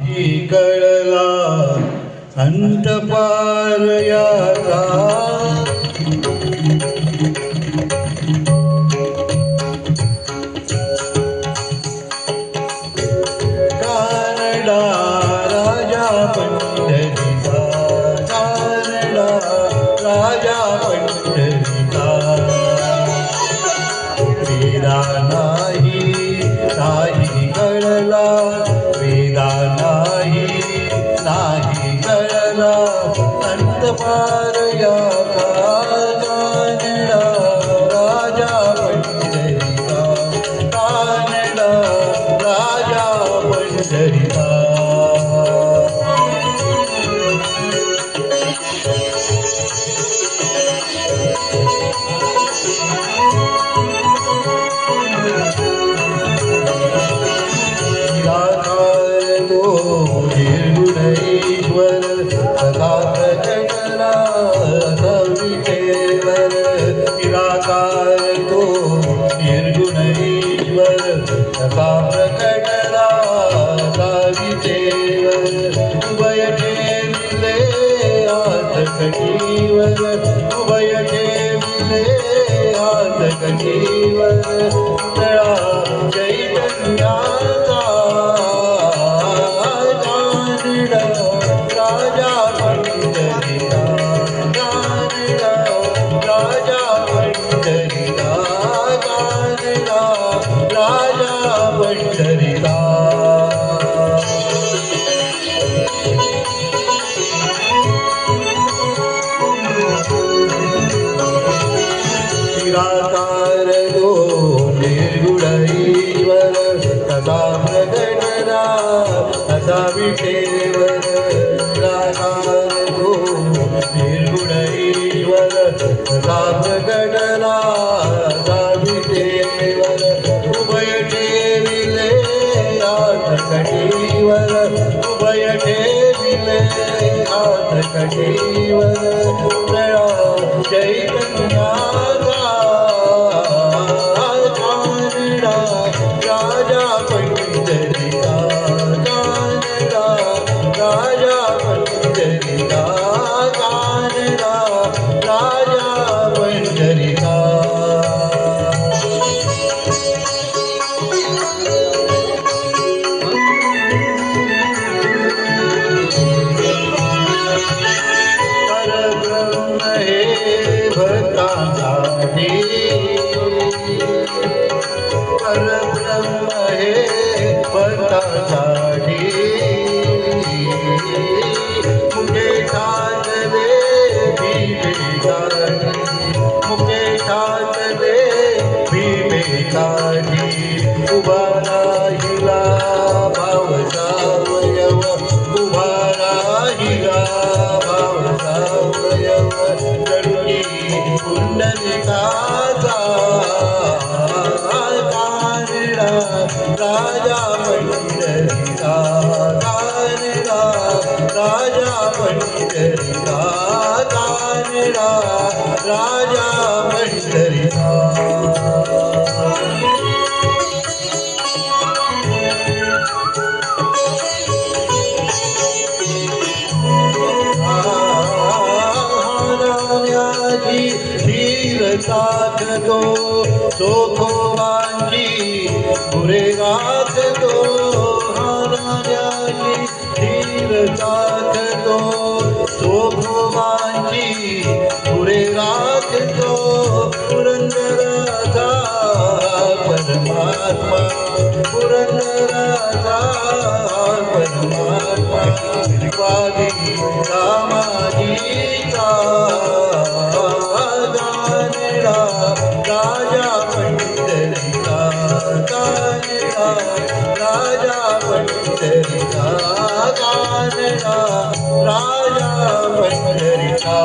कळला अंत पार याचा कानडा राजा पंढरीचा कानडा राजा पंढरीचा वेदा नाही कळला वेदा नाही कळला अंत पार याचा कानडा राजा पंढरीचा कानडा राजा पंढरीचा निर्गुणेश्वर सदा प्रकटला विटेवर निराकार तो निर्गुणेश्वर सदा प्रकटला विटेवर उभय ठेविले हात कटीवर उभय ठेविले हात कटीवर तळा चैतन्याचा राजा पंढरीचा कानडा राजा पंढरीचा कानडा राजा पंढरीचा निराकार तो निर्गुणेश्वर सदा प्रकटला सदा विटेवर निराकार तो निर्गुणेश्वर सदा प्रकटला सदा विटेवर उभय ठेविले हात कटीवर उभय ठेविले हात कटीवर तळा चैतन्याचा कानडा राजा पंढरीचा कानडा राजा पंढरीचा कानडा राजा पंढरीचा परब्रह्म हे भक्तांसाठी परब्रह्म हे भक्तांसाठी मुके ठाकले भीमेसाठी मुके ठाकले भीमेसाठी उभा राहिला भावसावयव उभा राहिला भावसावयव जडुनी पुंडलिकाचा कानडा राजा पंढरीचा कानडा राजा पंढरीचा कानडा राजा पंढरीचा धीर साधतो सोखोबांची पुरे गाथतो राजाची धीर साधतो सोखोबांची पुरे गाथतो पुरंदराचा परमात्मा पुरंदराचा परमात्मा वादी रामाजीचा राजा पंढरीचा कानडा राजा पंढरीचा कानडा राजा पंढरीचा